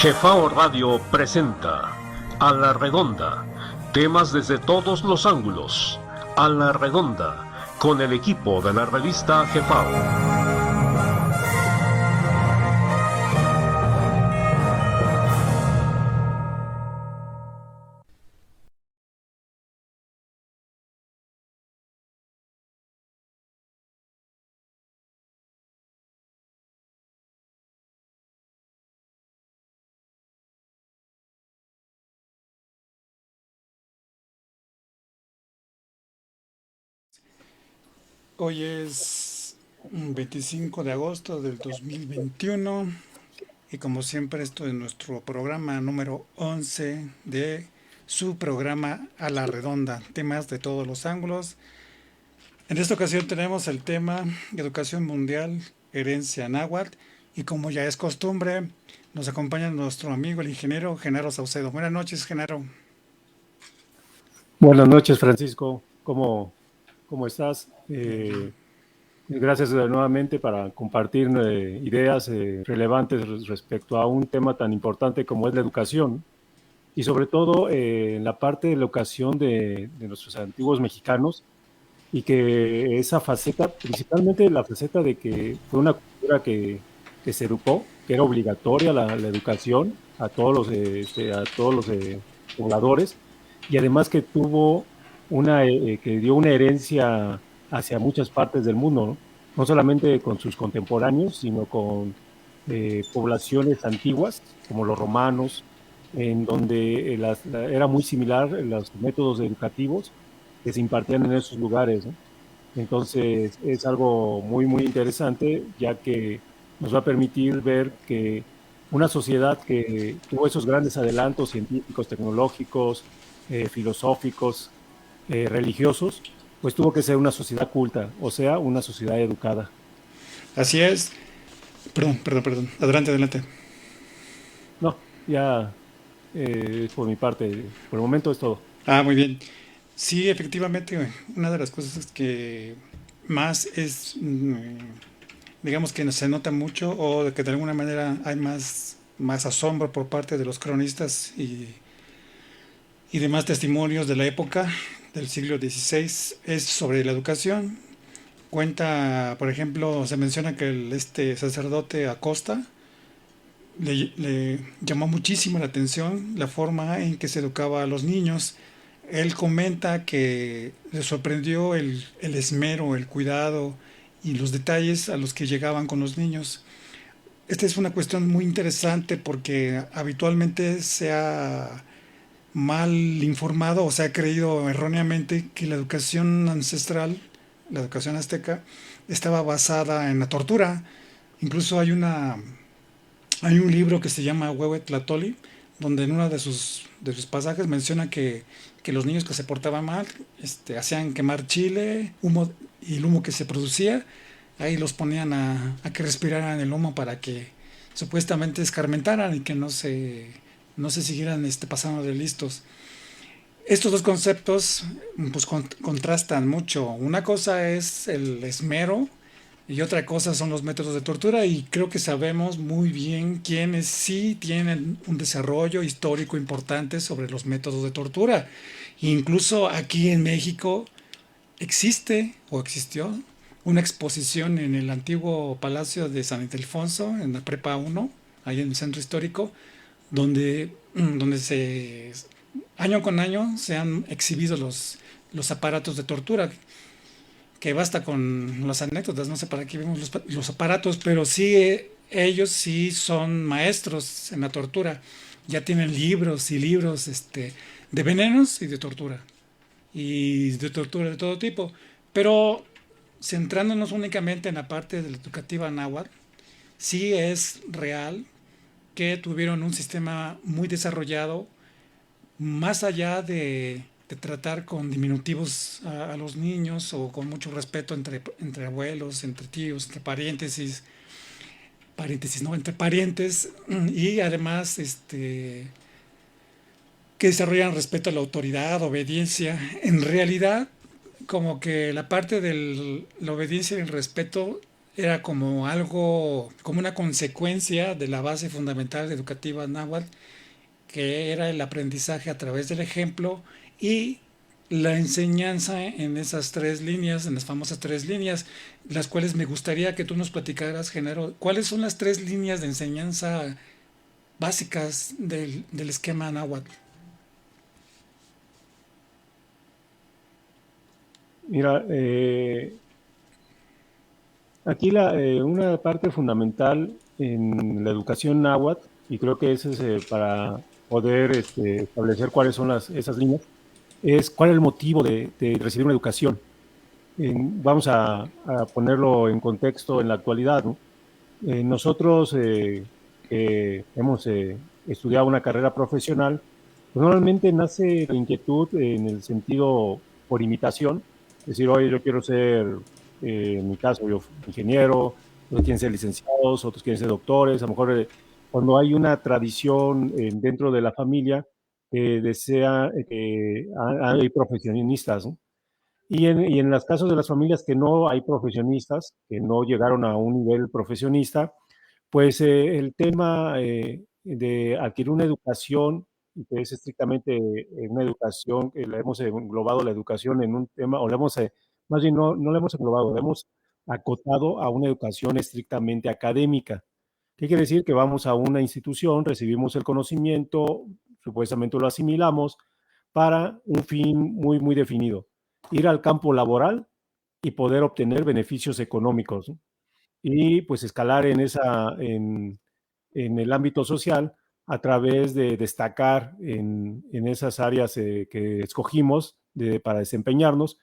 Jefao Radio presenta A la Redonda, temas desde todos los ángulos. A la Redonda, con el equipo de la revista Jefao. Hoy es 25 de agosto del 2021 y como siempre esto es nuestro programa número 11 de su programa A la Redonda, temas de todos los ángulos. En esta ocasión tenemos el tema Educación Mundial, Herencia Náhuatl y como ya es costumbre nos acompaña nuestro amigo el ingeniero Genaro Saucedo. Buenas noches, Genaro. Buenas noches, Francisco. ¿Cómo estás? Gracias nuevamente para compartir ideas relevantes respecto a un tema tan importante como es la educación y sobre todo en la parte de la educación de nuestros antiguos mexicanos y que esa faceta, principalmente la faceta de que fue una cultura que se educó, que era obligatoria la educación a todos los pobladores y además que tuvo que dio una herencia hacia muchas partes del mundo, ¿no? No solamente con sus contemporáneos, sino con poblaciones antiguas, como los romanos, en donde era muy similar los métodos educativos que se impartían en esos lugares, ¿no? Entonces es algo muy, muy interesante, ya que nos va a permitir ver que una sociedad que tuvo esos grandes adelantos científicos, tecnológicos, filosóficos, religiosos, pues tuvo que ser una sociedad culta, o sea, una sociedad educada. Así es. Perdón. Adelante. No, ya por mi parte, por el momento es todo. Muy bien. Sí, efectivamente, una de las cosas que más es, digamos que se nota mucho o de que de alguna manera hay más asombro por parte de los cronistas y demás testimonios de la época del siglo XVI es sobre la educación. Cuenta, por ejemplo, se menciona que este sacerdote Acosta le llamó muchísimo la atención la forma en que se educaba a los niños. Él comenta que le sorprendió el esmero, el cuidado y los detalles a los que llegaban con los niños. Esta es una cuestión muy interesante porque habitualmente se ha mal informado o se ha creído erróneamente que la educación ancestral, la educación azteca, estaba basada en la tortura. Incluso hay un libro que se llama Huehuetlatoli, donde en uno de sus pasajes menciona que los niños que se portaban mal hacían quemar chile, humo, y el humo que se producía, ahí los ponían a que respiraran el humo para que supuestamente escarmentaran y que no se siguieran pasando de listos. Estos dos conceptos pues contrastan mucho. Una cosa es el esmero y otra cosa son los métodos de tortura y creo que sabemos muy bien quiénes sí tienen un desarrollo histórico importante sobre los métodos de tortura. Incluso aquí en México existe o existió una exposición en el antiguo Palacio de San Ildefonso, en la Prepa 1, ahí en el centro histórico, donde año con año se han exhibido los aparatos de tortura, que basta con las anécdotas, no sé para qué vemos los aparatos, pero sí, ellos sí son maestros en la tortura, ya tienen libros y libros de venenos y de tortura de todo tipo, pero centrándonos únicamente en la parte de la educativa náhuatl, sí es real que tuvieron un sistema muy desarrollado, más allá de tratar con diminutivos a los niños o con mucho respeto entre abuelos, entre tíos, entre paréntesis, ¿no? Entre parientes y además que desarrollan respeto a la autoridad, obediencia. En realidad, como que la parte de la obediencia y el respeto era como algo, como una consecuencia de la base fundamental educativa náhuatl, que era el aprendizaje a través del ejemplo y la enseñanza en esas tres líneas, en las famosas tres líneas, las cuales me gustaría que tú nos platicaras, Genaro, cuáles son las tres líneas de enseñanza básicas del esquema náhuatl. Mira, aquí una parte fundamental en la educación náhuatl, y creo que eso es para poder establecer cuáles son esas líneas, es cuál es el motivo de recibir una educación. Vamos a ponerlo en contexto en la actualidad, ¿no? Nosotros que hemos estudiado una carrera profesional, pues normalmente nace la inquietud en el sentido por imitación, es decir, oye, yo quiero ser, en mi caso, yo ingeniero, otros quieren ser licenciados, otros quieren ser doctores, a lo mejor cuando hay una tradición dentro de la familia, desea que hay profesionistas, ¿no? Y en los casos de las familias que no hay profesionistas, que no llegaron a un nivel profesionista, pues el tema de adquirir una educación, que es estrictamente una educación, que le hemos englobado la educación en un tema, o le hemos, más bien no le hemos englobado, le hemos acotado a una educación estrictamente académica. ¿Qué quiere decir? Que vamos a una institución, recibimos el conocimiento, supuestamente lo asimilamos para un fin muy, muy definido, ir al campo laboral y poder obtener beneficios económicos, ¿no? Y pues escalar en el ámbito social a través de destacar en esas áreas que escogimos para desempeñarnos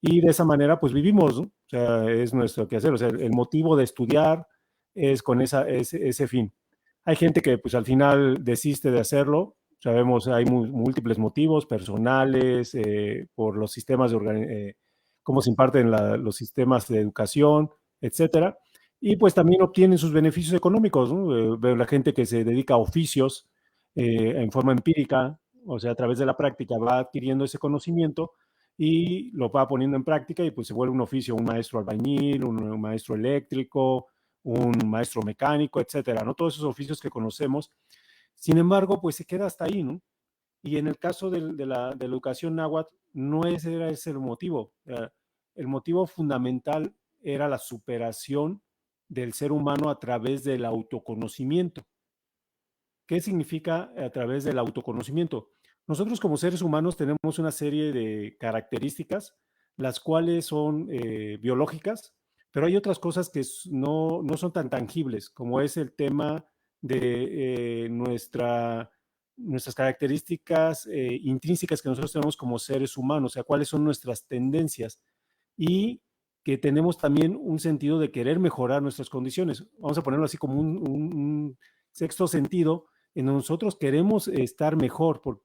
y de esa manera pues vivimos, ¿no? O sea, es nuestro quehacer, o sea, el motivo de estudiar es con ese fin. Hay gente que pues al final desiste de hacerlo, sabemos, hay múltiples motivos personales, por los sistemas cómo se imparten los sistemas de educación, etcétera. Y pues también obtienen sus beneficios económicos, ¿no? Veo la gente que se dedica a oficios en forma empírica, o sea, a través de la práctica va adquiriendo ese conocimiento y lo va poniendo en práctica y pues se vuelve un oficio, un maestro albañil, un maestro eléctrico, un maestro mecánico, etcétera, ¿no? Todos esos oficios que conocemos. Sin embargo, pues se queda hasta ahí, ¿no? Y en el caso de la educación náhuatl, no era ese el motivo. El motivo fundamental era la superación del ser humano a través del autoconocimiento. ¿Qué significa a través del autoconocimiento? Nosotros como seres humanos tenemos una serie de características, las cuales son biológicas, pero hay otras cosas que no son tan tangibles, como es el tema de nuestras características intrínsecas que nosotros tenemos como seres humanos, o sea, cuáles son nuestras tendencias y que tenemos también un sentido de querer mejorar nuestras condiciones. Vamos a ponerlo así como un sexto sentido en nosotros queremos estar mejor con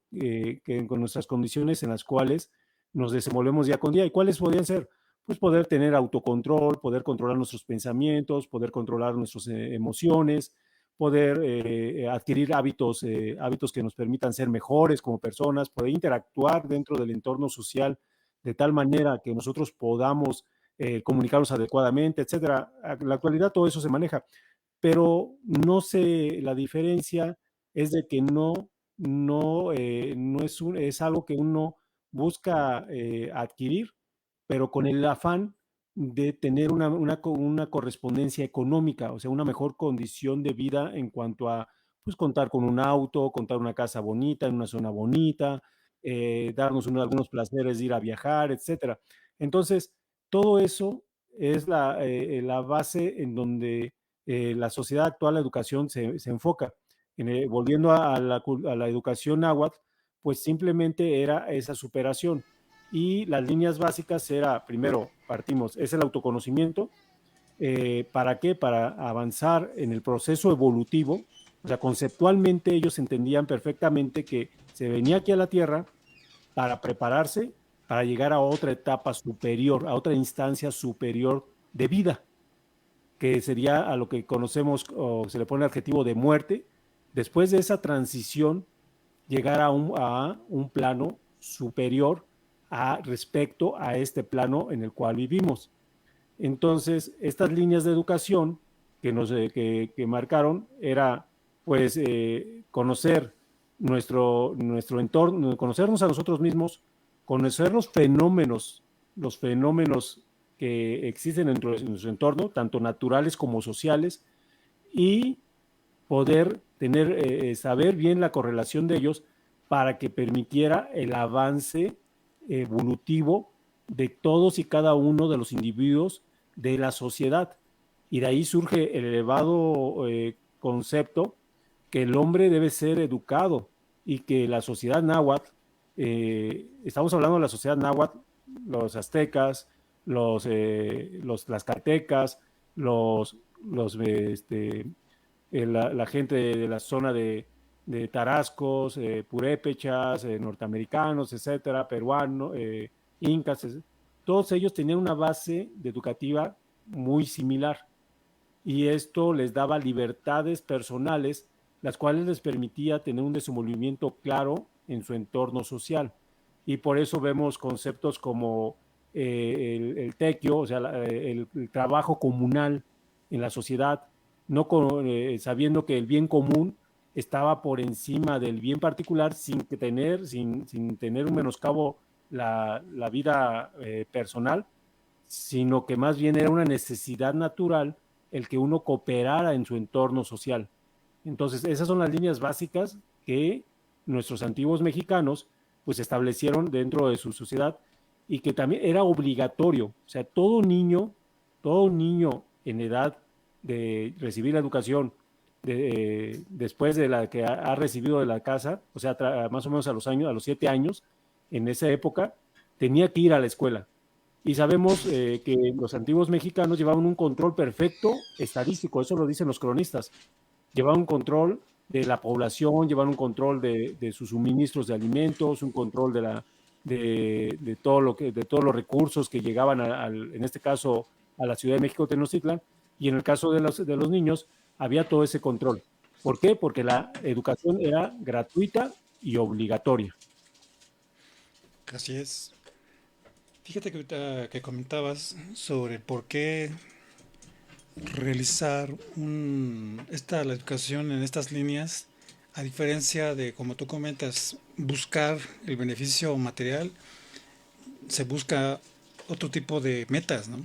nuestras condiciones en las cuales nos desenvolvemos día con día. ¿Y cuáles podrían ser? Pues poder tener autocontrol, poder controlar nuestros pensamientos, poder controlar nuestras emociones, poder adquirir hábitos que nos permitan ser mejores como personas, poder interactuar dentro del entorno social de tal manera que nosotros podamos comunicarnos adecuadamente, etcétera. En la actualidad todo eso se maneja, pero no sé, la diferencia es de que no es algo que uno busca adquirir, pero con el afán de tener una correspondencia económica, o sea, una mejor condición de vida en cuanto a, pues, contar con un auto, contar una casa bonita, en una zona bonita, darnos algunos placeres de ir a viajar, etcétera. Entonces, todo eso es la base en donde la sociedad actual, la educación se enfoca. Volviendo a la educación náhuatl, pues simplemente era esa superación. Y las líneas básicas era, primero, partimos, es el autoconocimiento. ¿Para qué? Para avanzar en el proceso evolutivo. O sea, conceptualmente ellos entendían perfectamente que se venía aquí a la Tierra para prepararse, para llegar a otra etapa superior, a otra instancia superior de vida, que sería a lo que conocemos o se le pone el adjetivo de muerte. Después de esa transición, llegar a un plano superior respecto a este plano en el cual vivimos. Entonces, estas líneas de educación que marcaron era, pues, conocer nuestro entorno, conocernos a nosotros mismos, conocer los fenómenos que existen dentro de nuestro entorno, tanto naturales como sociales, y poder saber bien la correlación de ellos para que permitiera el avance evolutivo de todos y cada uno de los individuos de la sociedad. Y de ahí surge el elevado concepto que el hombre debe ser educado y que la sociedad náhuatl, estamos hablando de la sociedad náhuatl, los aztecas, los tlaxcaltecas, la gente de la zona de Tarascos, purépechas, norteamericanos, etcétera, peruanos, incas, todos ellos tenían una base educativa muy similar y esto les daba libertades personales, las cuales les permitía tener un desenvolvimiento claro en su entorno social. Y por eso vemos conceptos como el tequio, o sea, el trabajo comunal en la sociedad, no sabiendo que el bien común estaba por encima del bien particular sin tener un menoscabo la vida personal, sino que más bien era una necesidad natural el que uno cooperara en su entorno social. Entonces, esas son las líneas básicas que nuestros antiguos mexicanos pues establecieron dentro de su sociedad y que también era obligatorio. O sea, todo niño en edad de recibir la educación después de la que ha recibido de la casa, o sea, más o menos a los 7 años, en esa época, tenía que ir a la escuela. Y sabemos que los antiguos mexicanos llevaban un control perfecto estadístico, eso lo dicen los cronistas. Llevaban un control de la población, llevaban un control de sus suministros de alimentos, un control de todos los recursos que llegaban, en este caso, a la Ciudad de México, Tenochtitlan, y en el caso de los niños, había todo ese control. ¿Por qué? Porque la educación era gratuita y obligatoria. Así es. Fíjate que ahorita que comentabas sobre por qué realizar la educación en estas líneas, a diferencia de, como tú comentas, buscar el beneficio material, se busca otro tipo de metas, ¿no?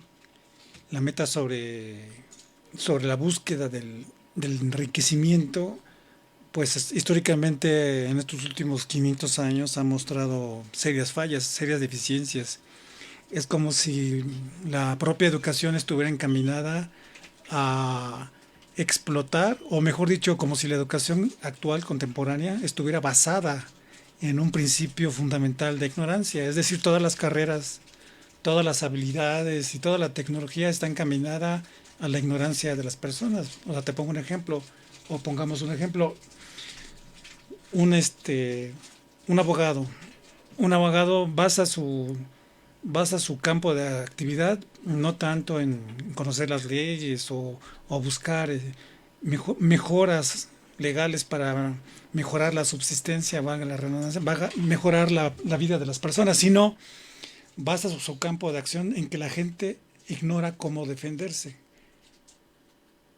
La meta sobre la búsqueda del enriquecimiento, pues históricamente en estos últimos 500 años ha mostrado serias fallas, serias deficiencias. Es como si la propia educación estuviera encaminada a explotar, o mejor dicho, como si la educación actual, contemporánea, estuviera basada en un principio fundamental de ignorancia. Es decir, todas las carreras, todas las habilidades y toda la tecnología está encaminada a la ignorancia de las personas. O sea, te pongo un ejemplo, o pongamos un ejemplo, un este un abogado. Un abogado basa su campo de actividad no tanto en conocer las leyes o buscar mejoras legales para mejorar la subsistencia, valga la redundancia, mejorar la vida de las personas, sino basa su campo de acción en que la gente ignora cómo defenderse.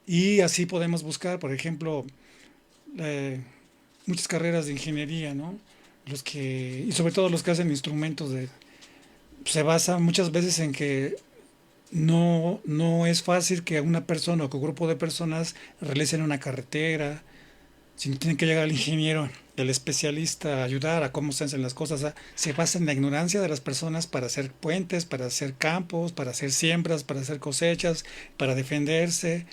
Y así podemos buscar, por ejemplo, eh, muchas carreras de ingeniería, ¿no? Y sobre todo los que hacen instrumentos se basa muchas veces en que no es fácil que una persona o que un grupo de personas realicen una carretera, sino tienen que llegar el ingeniero, el especialista a ayudar a cómo se hacen las cosas. O sea, se basa en la ignorancia de las personas para hacer puentes, para hacer campos, para hacer siembras, para hacer cosechas, para defenderse.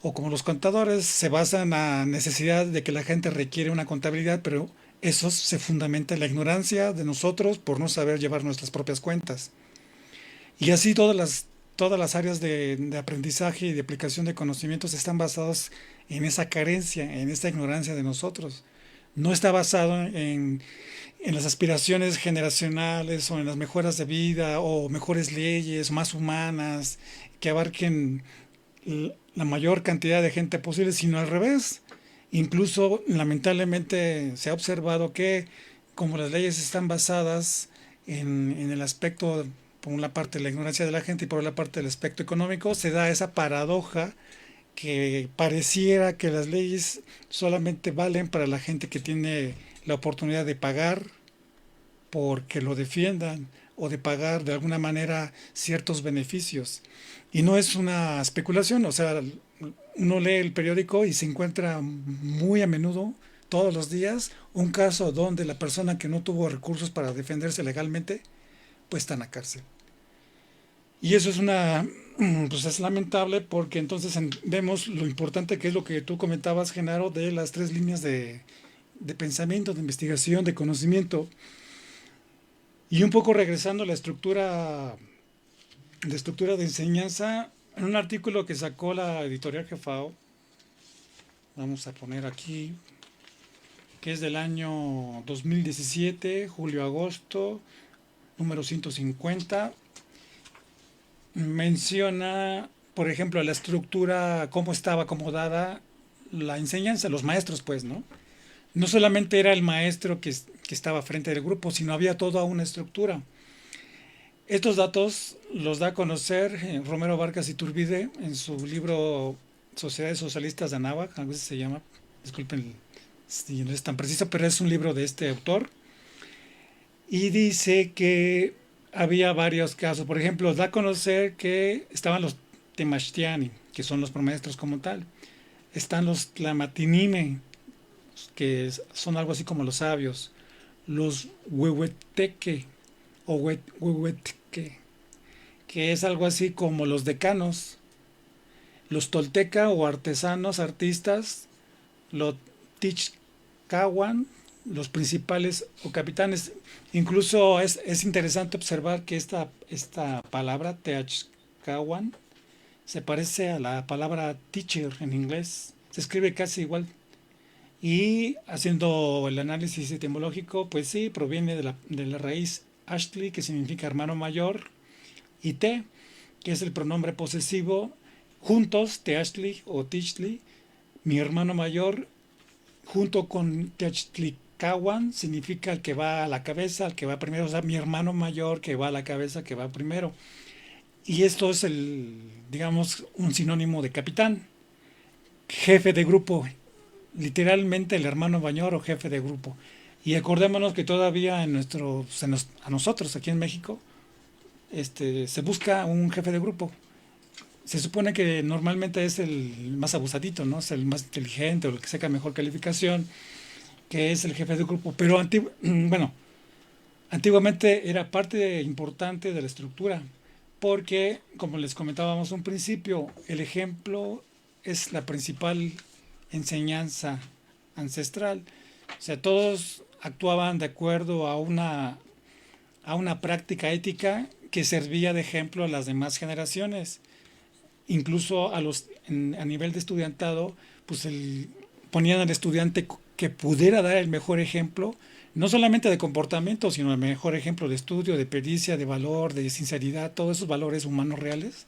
O como los contadores, se basan en la necesidad de que la gente requiere una contabilidad, pero eso se fundamenta en la ignorancia de nosotros por no saber llevar nuestras propias cuentas. Y así todas las áreas de aprendizaje y de aplicación de conocimientos están basados en esa carencia, en esta ignorancia de nosotros. No está basado en las aspiraciones generacionales o en las mejoras de vida o mejores leyes más humanas que abarquen la mayor cantidad de gente posible, sino al revés. Incluso, lamentablemente, se ha observado que como las leyes están basadas en el aspecto por una parte la ignorancia de la gente y por otra parte el aspecto económico, se da esa paradoja que pareciera que las leyes solamente valen para la gente que tiene la oportunidad de pagar porque lo defiendan o de pagar de alguna manera ciertos beneficios. Y no es una especulación, o sea, uno lee el periódico y se encuentra muy a menudo, todos los días, un caso donde la persona que no tuvo recursos para defenderse legalmente, pues está en la cárcel. Y eso es pues es lamentable porque entonces vemos lo importante que es lo que tú comentabas, Genaro, de las tres líneas de pensamiento, de investigación, de conocimiento. Y un poco regresando a la estructura de enseñanza, en un artículo que sacó la editorial Gefao, vamos a poner aquí, que es del año 2017, julio-agosto, número 150, menciona, por ejemplo, la estructura, cómo estaba acomodada la enseñanza, los maestros, pues, ¿no? No solamente era el maestro que estaba frente del grupo, sino había toda una estructura. Estos datos los da a conocer Romero Vargas Iturbide en su libro Sociedades Socialistas de Anáhuac, algo así se llama, disculpen si no es tan preciso, pero es un libro de este autor, y dice que había varios casos. Por ejemplo, da a conocer que estaban los Temachtiani, que son los maestros como tal, están los Tlamatinime, que son algo así como los sabios, los Huehueteque o Huehuetque, que es algo así como los decanos, los Tolteca o artesanos, artistas, los Tichcahuan, los principales o capitanes. Incluso es interesante observar que esta palabra, Teachcahuan, se parece a la palabra teacher en inglés, se escribe casi igual. Y haciendo el análisis etimológico, pues sí, proviene de la raíz Ashtli, que significa hermano mayor, y Te, que es el pronombre posesivo, juntos, Teachtli o Tichtli, mi hermano mayor, junto con Teachtlicahuan, significa el que va a la cabeza, el que va primero, o sea, mi hermano mayor que va a la cabeza, que va primero. Y esto es digamos, un sinónimo de capitán, jefe de grupo, literalmente el hermano mayor o jefe de grupo. Y acordémonos que todavía a nosotros aquí en México, se busca un jefe de grupo. Se supone que normalmente es el más abusadito, ¿no? Es el más inteligente o el que saca mejor calificación, que es el jefe de grupo. Pero bueno, antiguamente era parte importante de la estructura, porque, como les comentábamos un principio, el ejemplo es la principal enseñanza ancestral. O sea, todos actuaban de acuerdo a una práctica ética que servía de ejemplo a las demás generaciones. Incluso a nivel de estudiantado, pues ponían al estudiante que pudiera dar el mejor ejemplo, no solamente de comportamiento, sino el mejor ejemplo de estudio, de pericia, de valor, de sinceridad, todos esos valores humanos reales,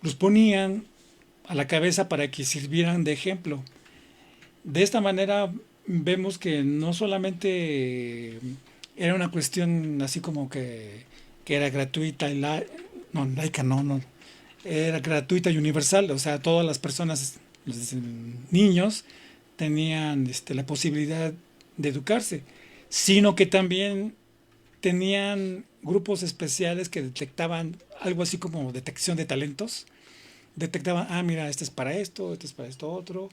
los ponían a la cabeza para que sirvieran de ejemplo. De esta manera vemos que no solamente era una cuestión así como que era gratuita y laica, no, era gratuita y universal, o sea, todas las personas, los niños, tenían la posibilidad de educarse, sino que también tenían grupos especiales que detectaban algo así como detección de talentos, detectaban, mira, este es para esto otro.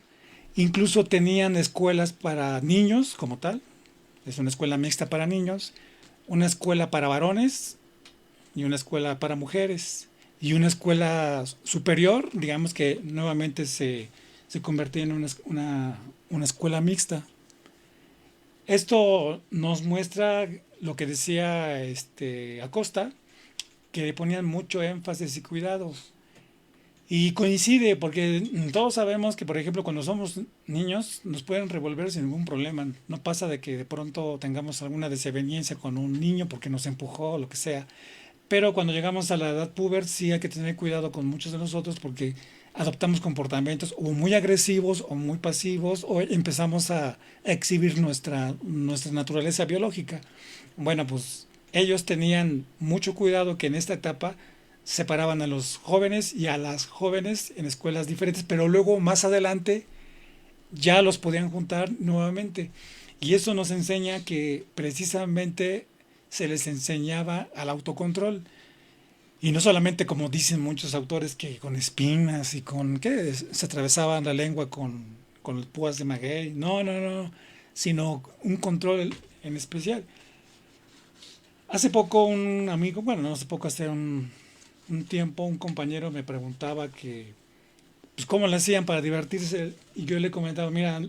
Incluso tenían escuelas para niños como tal, es una escuela mixta para niños, una escuela para varones y una escuela para mujeres y una escuela superior, digamos que nuevamente se convertía en una escuela mixta. Esto nos muestra lo que decía Acosta, que le ponían mucho énfasis y cuidado. Y coincide, porque todos sabemos que, por ejemplo, cuando somos niños nos pueden revolver sin ningún problema. No pasa de que de pronto tengamos alguna desaveniencia con un niño porque nos empujó o lo que sea. Pero cuando llegamos a la edad puber sí hay que tener cuidado con muchos de nosotros porque adoptamos comportamientos o muy agresivos o muy pasivos o empezamos a exhibir nuestra naturaleza biológica. Bueno, pues ellos tenían mucho cuidado que en esta etapa separaban a los jóvenes y a las jóvenes en escuelas diferentes, pero luego más adelante ya los podían juntar nuevamente. Y eso nos enseña que precisamente se les enseñaba al autocontrol. Y no solamente como dicen muchos autores que con espinas y con que se atravesaban la lengua con púas de maguey. No, no, no. Sino un control en especial. Hace poco un amigo, bueno, no hace poco, hace un tiempo, un compañero me preguntaba que, pues, cómo le hacían para divertirse. Y yo le comentaba, mira,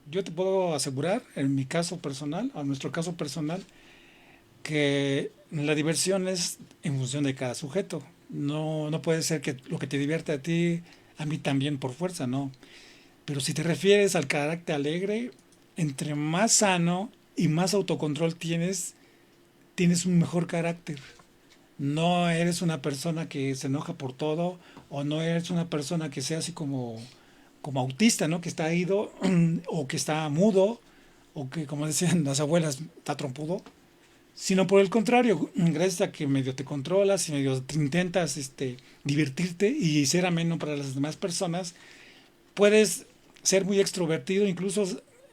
yo te puedo asegurar, en mi caso personal, o en nuestro caso personal, que la diversión es en función de cada sujeto. No, no puede ser que lo que te divierte a ti, a mí también por fuerza, no. Pero si te refieres al carácter alegre, entre más sano y más autocontrol tienes un mejor carácter. No eres una persona que se enoja por todo, o no eres una persona que sea así como autista, ¿no? Que está ido, o que está mudo, o que, como decían las abuelas, está trompudo, sino por el contrario, gracias a que medio te controlas y medio te intentas divertirte y ser ameno para las demás personas, puedes ser muy extrovertido, incluso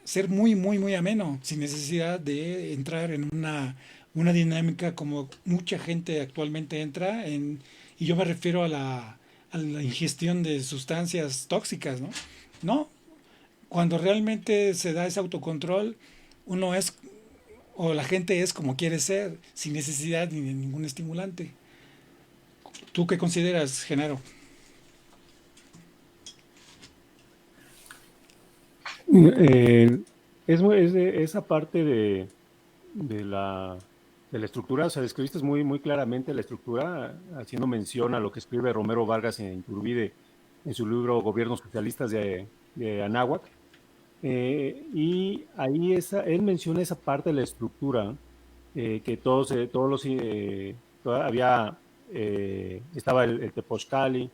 ser muy, muy, muy ameno, sin necesidad de entrar en una dinámica como mucha gente actualmente entra en, y yo me refiero a la ingestión de sustancias tóxicas, ¿no? No, cuando realmente se da ese autocontrol, uno es, o la gente es como quiere ser, sin necesidad ni de ningún estimulante. ¿Tú qué consideras, Genaro? Eh, esa parte de la, de la estructura, o sea, describiste muy claramente la estructura, haciendo mención a lo que escribe Romero Vargas en Iturbide en su libro Gobiernos Socialistas de Anáhuac. Y ahí él menciona esa parte de la estructura, que todos los, había, estaba el Tepochcali,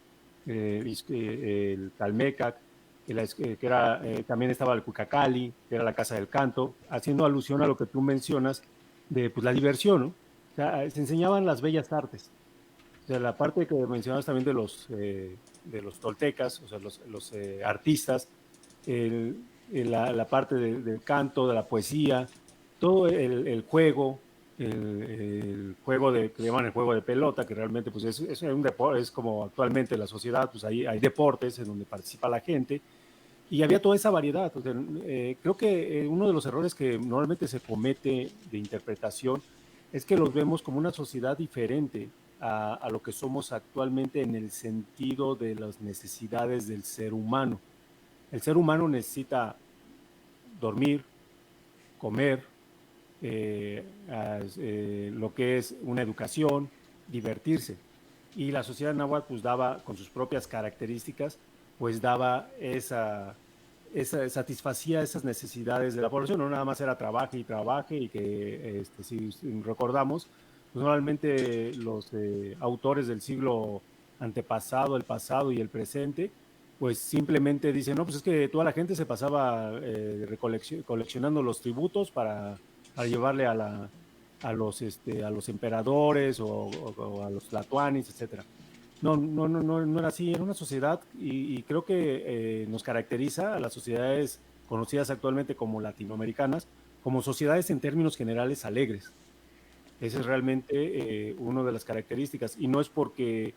el Calmecac, que era, también estaba el Cucacali, que era la Casa del Canto, haciendo alusión a lo que tú mencionas de pues, la diversión, ¿no? O sea, se enseñaban las bellas artes. O sea, la parte que mencionabas también de los toltecas, o sea, los artistas, el, la parte del canto, de la poesía, todo el juego, el juego que llaman el juego de pelota, que realmente pues es un deporte, es como actualmente la sociedad, pues hay deportes en donde participa la gente, y había toda esa variedad. O sea, creo que uno de los errores que normalmente se comete de interpretación es que los vemos como una sociedad diferente a lo que somos actualmente en el sentido de las necesidades del ser humano. El ser humano necesita dormir, comer, lo que es una educación, divertirse. Y la sociedad náhuatl pues daba, con sus propias características, pues daba satisfacía esas necesidades de la población. No nada más era trabaje y que, si recordamos, pues normalmente los autores del siglo antepasado, el pasado y el presente, pues simplemente dicen, no, pues es que toda la gente se pasaba coleccionando los tributos para llevarle a los emperadores o a los tlatoanis, etcétera. No era así, era una sociedad y creo que nos caracteriza a las sociedades conocidas actualmente como latinoamericanas, como sociedades en términos generales alegres. Esa es realmente una de las características y no es porque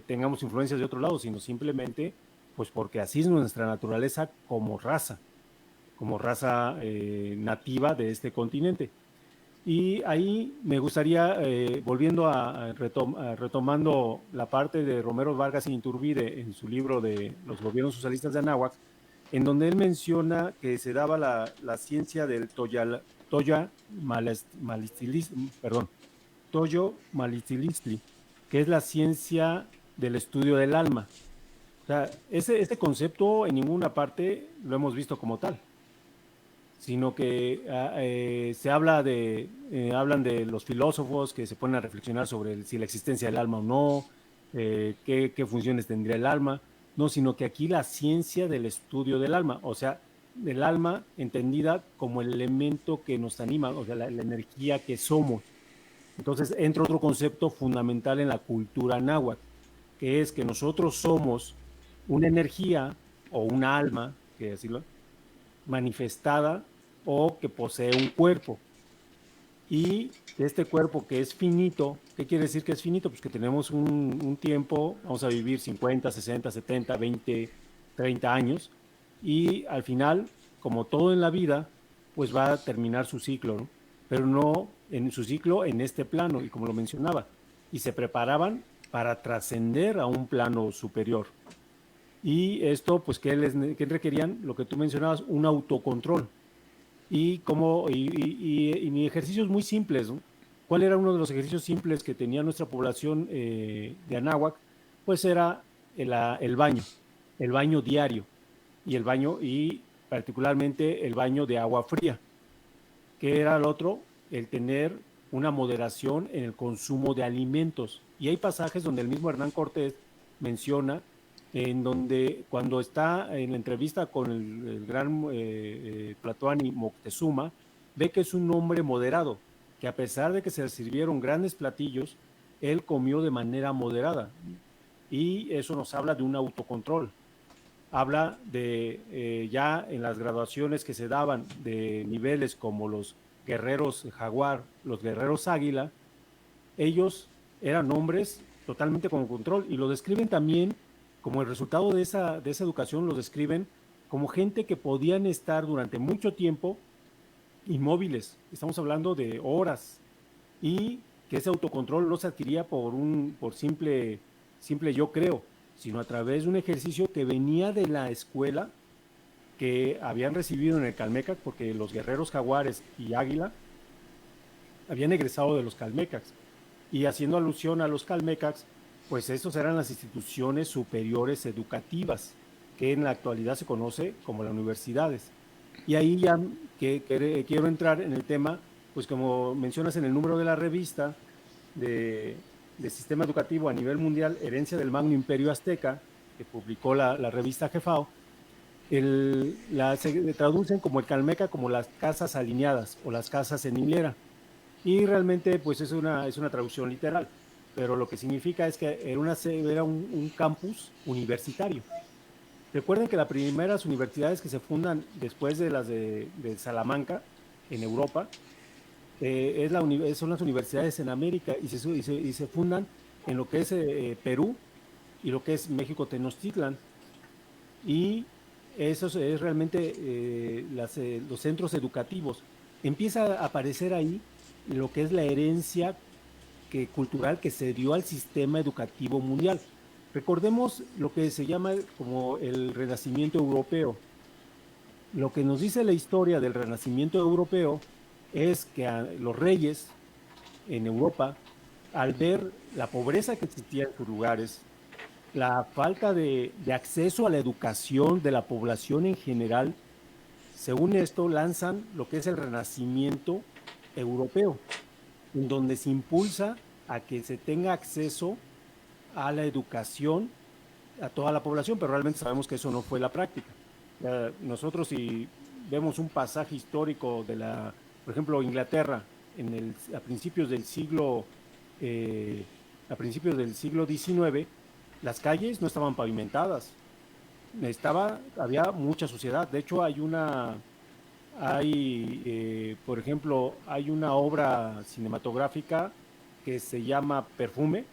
tengamos influencias de otro lado, sino simplemente pues porque así es nuestra naturaleza como raza nativa de este continente. Y ahí me gustaría, volviendo retomando la parte de Romero Vargas y Iturbide en su libro de Los gobiernos socialistas de Anáhuac, en donde él menciona que se daba la ciencia del Toyo Malitilistli, que es la ciencia del estudio del alma. O sea, este concepto en ninguna parte lo hemos visto como tal, sino que hablan de los filósofos que se ponen a reflexionar sobre si la existencia del alma o no, qué funciones tendría el alma, no, sino que aquí la ciencia del estudio del alma, o sea, del alma entendida como el elemento que nos anima, o sea, la energía que somos. Entonces entra otro concepto fundamental en la cultura náhuatl, que es que nosotros somos una energía o una alma, que decirlo, manifestada o que posee un cuerpo. Y de este cuerpo que es finito, ¿qué quiere decir que es finito? Pues que tenemos un tiempo, vamos a vivir 50, 60, 70, 20, 30 años, y al final, como todo en la vida, pues va a terminar su ciclo, ¿no? Pero no en su ciclo en este plano, y como lo mencionaba, y se preparaban para trascender a un plano superior. Y esto, pues, ¿qué requerían? Lo que tú mencionabas, un autocontrol y ejercicios muy simples, ¿no? ¿Cuál era uno de los ejercicios simples que tenía nuestra población de Anáhuac? Pues era el baño diario y particularmente el baño de agua fría. ¿Qué era el otro? El tener una moderación en el consumo de alimentos. Y hay pasajes donde el mismo Hernán Cortés menciona en donde cuando está en la entrevista con el gran Tlatoani Moctezuma, ve que es un hombre moderado, que a pesar de que se le sirvieron grandes platillos, él comió de manera moderada. Y eso nos habla de un autocontrol. Habla de ya en las graduaciones que se daban de niveles como los guerreros jaguar, los guerreros águila, ellos eran hombres totalmente con control y lo describen también como el resultado de esa educación, lo describen como gente que podían estar durante mucho tiempo inmóviles, estamos hablando de horas, y que ese autocontrol no se adquiría por simple yo creo, sino a través de un ejercicio que venía de la escuela que habían recibido en el Calmecac, porque los guerreros jaguares y águila habían egresado de los Calmecacs. Y haciendo alusión a los Calmecacs, pues estos eran las instituciones superiores educativas, que en la actualidad se conoce como las universidades. Y ahí ya quiero entrar en el tema, pues como mencionas en el número de la revista de sistema educativo a nivel mundial, Herencia del Magno Imperio Azteca, que publicó la revista Jefao, se traducen como el Calmeca como las casas alineadas o las casas en hilera. Y realmente pues es una traducción literal, pero lo que significa es que era un campus universitario. Recuerden que las primeras universidades que se fundan después de las de Salamanca, en Europa, son las universidades en América y se fundan en lo que es Perú y lo que es México Tenochtitlan. Y eso es realmente los centros educativos. Empieza a aparecer ahí lo que es la herencia cultural que se dio al sistema educativo mundial. Recordemos lo que se llama como el Renacimiento Europeo. Lo que nos dice la historia del Renacimiento Europeo es que los reyes en Europa, al ver la pobreza que existía en sus lugares, la falta de acceso a la educación de la población en general, según esto lanzan lo que es el Renacimiento Europeo, en donde se impulsa a que se tenga acceso a la educación a toda la población, pero realmente sabemos que eso no fue la práctica. Nosotros si vemos un pasaje histórico por ejemplo, Inglaterra, a principios del siglo XIX, las calles no estaban pavimentadas, había mucha suciedad. De hecho, por ejemplo, hay una obra cinematográfica que se llama Perfume,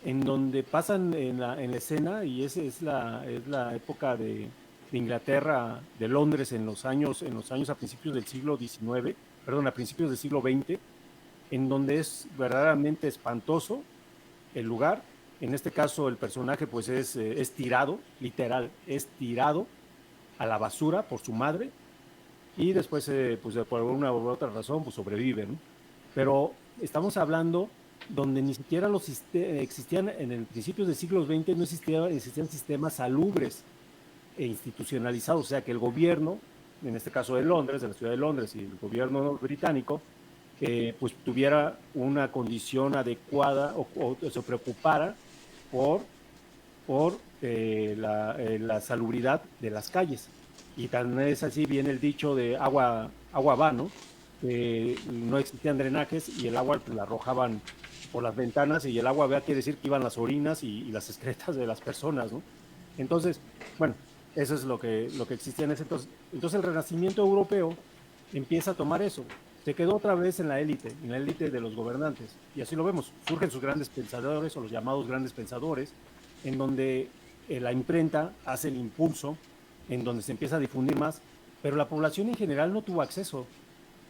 en donde pasan en la escena, y esa es la época de Inglaterra, de Londres, en los años a principios del siglo XIX, perdón, a principios del siglo XX, en donde es verdaderamente espantoso el lugar. En este caso, el personaje pues es tirado, literal, es tirado a la basura por su madre, y después, pues por una u otra razón, pues sobrevive, ¿no? Pero estamos hablando donde ni siquiera existían en el principios del siglo XX, no existían sistemas salubres e institucionalizados, o sea que el gobierno, en este caso de Londres, de la ciudad de Londres, y el gobierno británico, pues tuviera una condición adecuada o se preocupara por la salubridad de las calles. Y tan es así, viene el dicho de agua va, ¿no? no existían drenajes y el agua pues, la arrojaban por las ventanas y el agua vea quiere decir que iban las orinas y las excretas de las personas, ¿no? Entonces, bueno, eso es lo que existía en ese entonces. Entonces el Renacimiento europeo empieza a tomar eso. Se quedó otra vez en la élite de los gobernantes. Y así lo vemos. Surgen sus grandes pensadores o los llamados grandes pensadores, en donde la imprenta hace el impulso, en donde se empieza a difundir más, pero la población en general no tuvo acceso.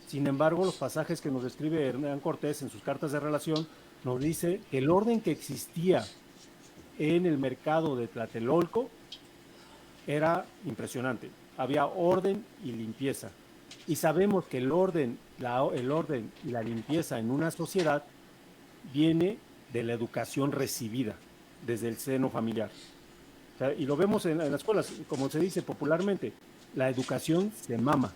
Sin embargo, los pasajes que nos describe Hernán Cortés en sus cartas de relación nos dice que el orden que existía en el mercado de Tlatelolco era impresionante. Había orden y limpieza. Y sabemos que el orden y la limpieza en una sociedad viene de la educación recibida desde el seno familiar. O sea, y lo vemos en las escuelas, como se dice popularmente, la educación se mama.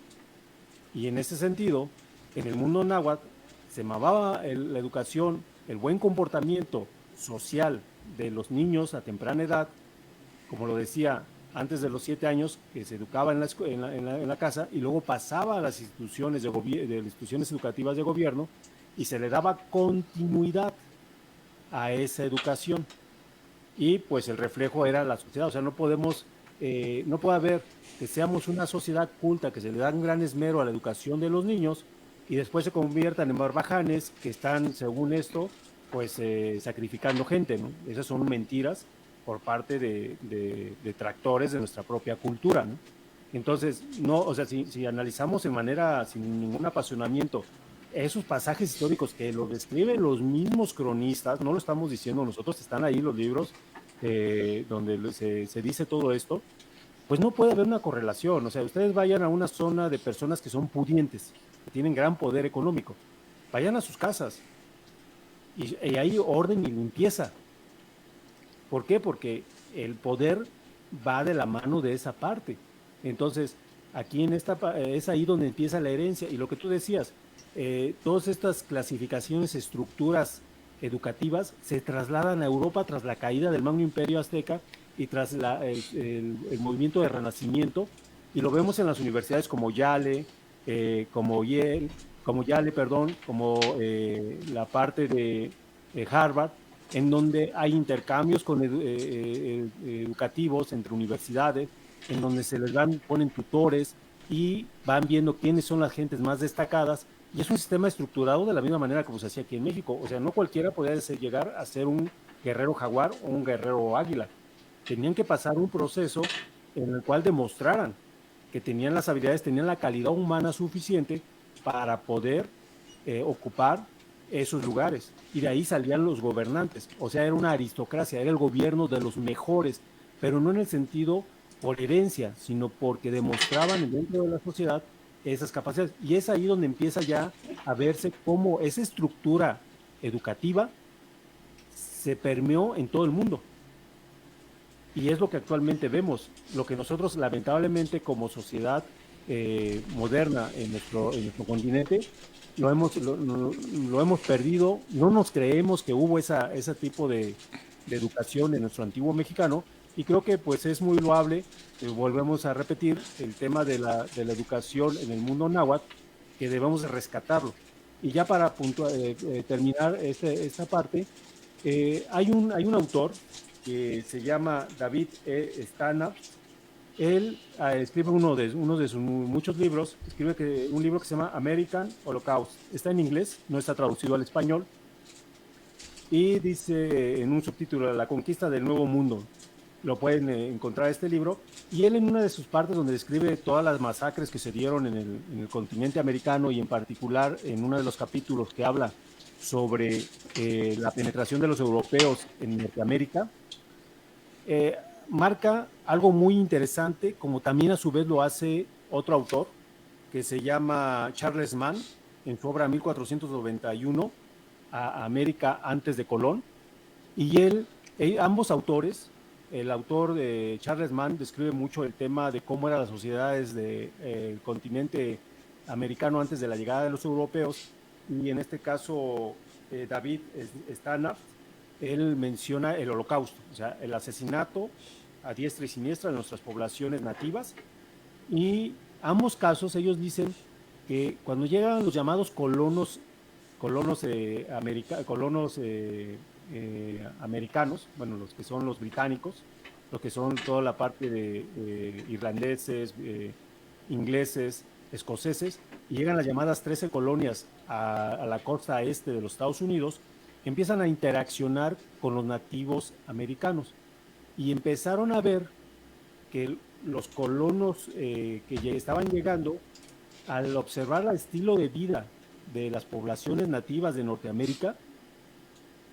Y en ese sentido, en el mundo náhuatl se mamaba la educación, el buen comportamiento social de los niños a temprana edad, como lo decía, antes de los 7 años, que se educaba en la casa y luego pasaba a las instituciones, de instituciones educativas de gobierno y se le daba continuidad a esa educación. Y pues el reflejo era la sociedad, o sea, no puede haber que seamos una sociedad culta, que se le da un gran esmero a la educación de los niños y después se conviertan en barbajanes que están, según esto, pues sacrificando gente, ¿no? Esas son mentiras por parte de detractores de nuestra propia cultura, ¿no? Entonces, no, o sea, si analizamos de manera sin ningún apasionamiento esos pasajes históricos que los describen los mismos cronistas, no lo estamos diciendo nosotros, están ahí los libros donde se dice todo esto, pues no puede haber una correlación. O sea, ustedes vayan a una zona de personas que son pudientes, que tienen gran poder económico, vayan a sus casas y hay orden y limpieza. ¿Por qué? Porque el poder va de la mano de esa parte. Entonces, aquí es ahí donde empieza la herencia. Y lo que tú decías, todas estas clasificaciones, estructuras educativas se trasladan a Europa tras la caída del Magno Imperio Azteca y tras el movimiento de Renacimiento. Y lo vemos en las universidades como Yale, como Yale, perdón, como la parte de Harvard, en donde hay intercambios educativos entre universidades, en donde se les ponen tutores y van viendo quiénes son las gentes más destacadas. Y es un sistema estructurado de la misma manera como se hacía aquí en México. O sea, no cualquiera podía llegar a ser un guerrero jaguar o un guerrero águila. Tenían que pasar un proceso en el cual demostraran que tenían las habilidades, tenían la calidad humana suficiente para poder ocupar esos lugares. Y de ahí salían los gobernantes. O sea, era una aristocracia, era el gobierno de los mejores, pero no en el sentido por herencia, sino porque demostraban dentro de la sociedad esas capacidades. Y es ahí donde empieza ya a verse cómo esa estructura educativa se permeó en todo el mundo. Y es lo que actualmente vemos, lo que nosotros lamentablemente como sociedad moderna en nuestro continente lo hemos perdido, no nos creemos que hubo ese tipo de educación en nuestro antiguo mexicano, y creo que pues es muy loable, volvemos a repetir, el tema de la educación en el mundo náhuatl, que debemos de rescatarlo. Y ya para terminar esta parte, hay un autor que se llama David Stannard. Él escribe uno de sus muchos libros, escribe un libro que se llama American Holocaust. Está en inglés, no está traducido al español. Y dice en un subtítulo, La conquista del nuevo mundo. Lo pueden encontrar este libro. Y él en una de sus partes donde describe todas las masacres que se dieron en el continente americano y en particular en uno de los capítulos que habla sobre la penetración de los europeos en Norteamérica, marca algo muy interesante, como también a su vez lo hace otro autor que se llama Charles Mann en su obra 1491, a América antes de Colón. Y ambos autores, el autor de Charles Mann describe mucho el tema de cómo eran las sociedades del continente americano antes de la llegada de los europeos, y en este caso David Stannard, él menciona el holocausto, o sea, el asesinato a diestra y siniestra de nuestras poblaciones nativas, y ambos casos ellos dicen que cuando llegan los llamados colonos americanos, bueno, los que son los británicos, los que son toda la parte de irlandeses, ingleses, escoceses, y llegan las llamadas 13 colonias a la costa este de los Estados Unidos, empiezan a interaccionar con los nativos americanos y empezaron a ver que los colonos que estaban llegando, al observar el estilo de vida de las poblaciones nativas de Norteamérica,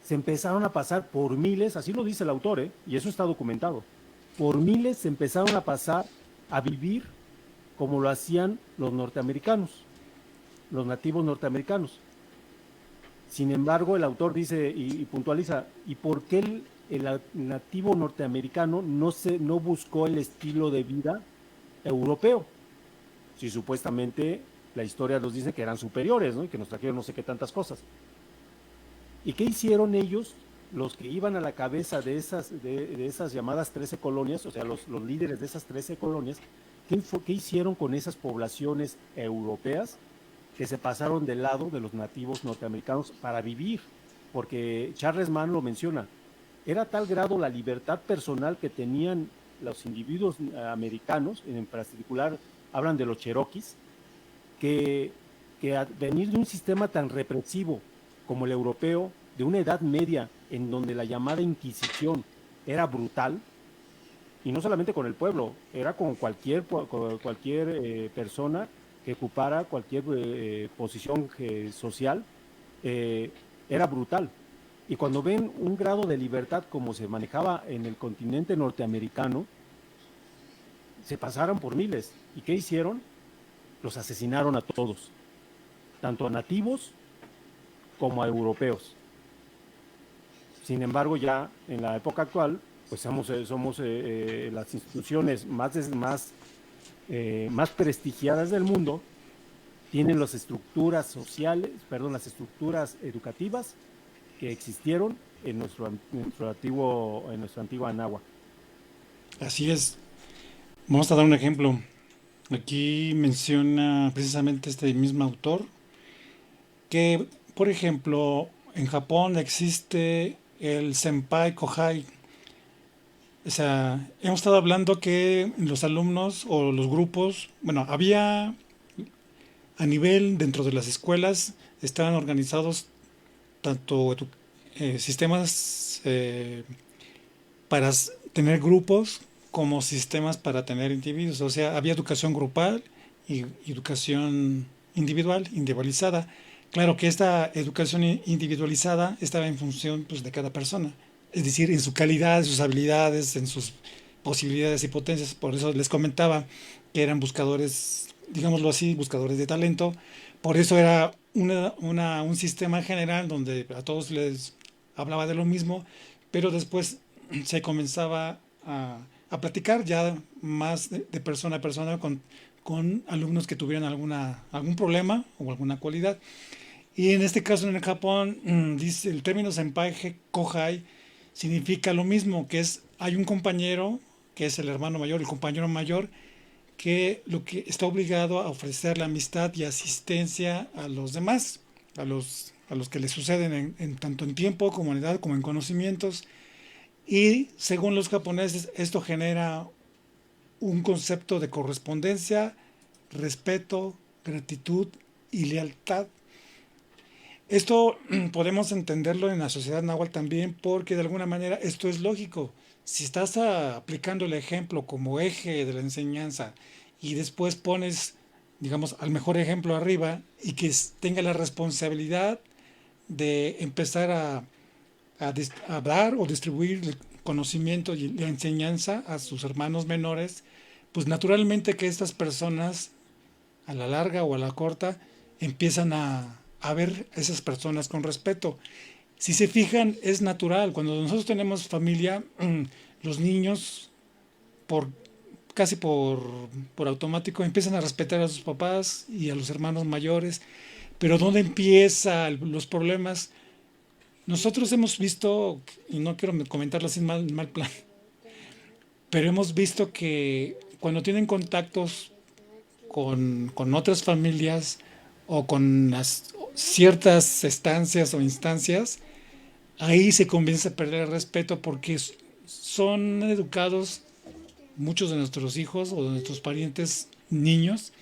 se empezaron a pasar por miles, así lo dice el autor, y eso está documentado, por miles se empezaron a pasar a vivir como lo hacían los norteamericanos, los nativos norteamericanos. Sin embargo, el autor dice y puntualiza, ¿y por qué el nativo norteamericano no buscó el estilo de vida europeo? Si supuestamente la historia nos dice que eran superiores, ¿no? Y que nos trajeron no sé qué tantas cosas. ¿Y qué hicieron ellos, los que iban a la cabeza de esas llamadas 13 colonias, o sea, los líderes de esas 13 colonias? ¿Qué hicieron con esas poblaciones europeas que se pasaron del lado de los nativos norteamericanos para vivir? Porque Charles Mann lo menciona, era tal grado la libertad personal que tenían los individuos americanos, en particular hablan de los cherokees, que a venir de un sistema tan represivo como el europeo, de una edad media en donde la llamada Inquisición era brutal, y no solamente con el pueblo, era con cualquier persona que ocupara cualquier posición social, era brutal. Y cuando ven un grado de libertad como se manejaba en el continente norteamericano, se pasaron por miles. ¿Y qué hicieron? Los asesinaron a todos, tanto a nativos como a europeos. Sin embargo, ya en la época actual, pues somos las instituciones más prestigiadas del mundo, tienen las estructuras sociales, perdón, las estructuras educativas que existieron en nuestra antigua Anáhuac. Así es. Vamos a dar un ejemplo. Aquí menciona precisamente este mismo autor que, por ejemplo, en Japón existe el Senpai Kohai. O sea, hemos estado hablando que los alumnos o los grupos, bueno, había a nivel dentro de las escuelas, estaban organizados tanto sistemas para tener grupos como sistemas para tener individuos. O sea, había educación grupal y educación individualizada. Claro que esta educación individualizada estaba en función, pues, de cada persona, es decir, en su calidad, en sus habilidades, en sus posibilidades y potencias. Por eso les comentaba que eran buscadores, digámoslo así, buscadores de talento. Por eso era un sistema general donde a todos les hablaba de lo mismo, pero después se comenzaba a platicar ya más de persona a persona con alumnos que tuvieran algún problema o alguna cualidad. Y en este caso en el Japón, dice el término senpai kohai significa lo mismo, que es hay un compañero que es el hermano mayor, el compañero mayor, que lo que está obligado a ofrecer la amistad y asistencia a los demás, a los que le suceden tanto en tiempo como en edad como en conocimientos. Y según los japoneses, esto genera un concepto de correspondencia, respeto, gratitud y lealtad. Esto podemos entenderlo en la sociedad náhuatl también, porque de alguna manera esto es lógico. Si estás aplicando el ejemplo como eje de la enseñanza y después pones, digamos, al mejor ejemplo arriba y que tenga la responsabilidad de empezar a dar o distribuir el conocimiento y la enseñanza a sus hermanos menores, pues naturalmente que estas personas a la larga o a la corta empiezan a ver a esas personas con respeto. Si se fijan, es natural. Cuando nosotros tenemos familia, los niños, por casi por automático, empiezan a respetar a sus papás y a los hermanos mayores. Pero ¿dónde empiezan los problemas? Nosotros hemos visto, y no quiero comentarlo así en mal plan, pero hemos visto que cuando tienen contactos con otras familias o con ciertas estancias o instancias, ahí se comienza a perder el respeto porque son educados muchos de nuestros hijos o de nuestros parientes niños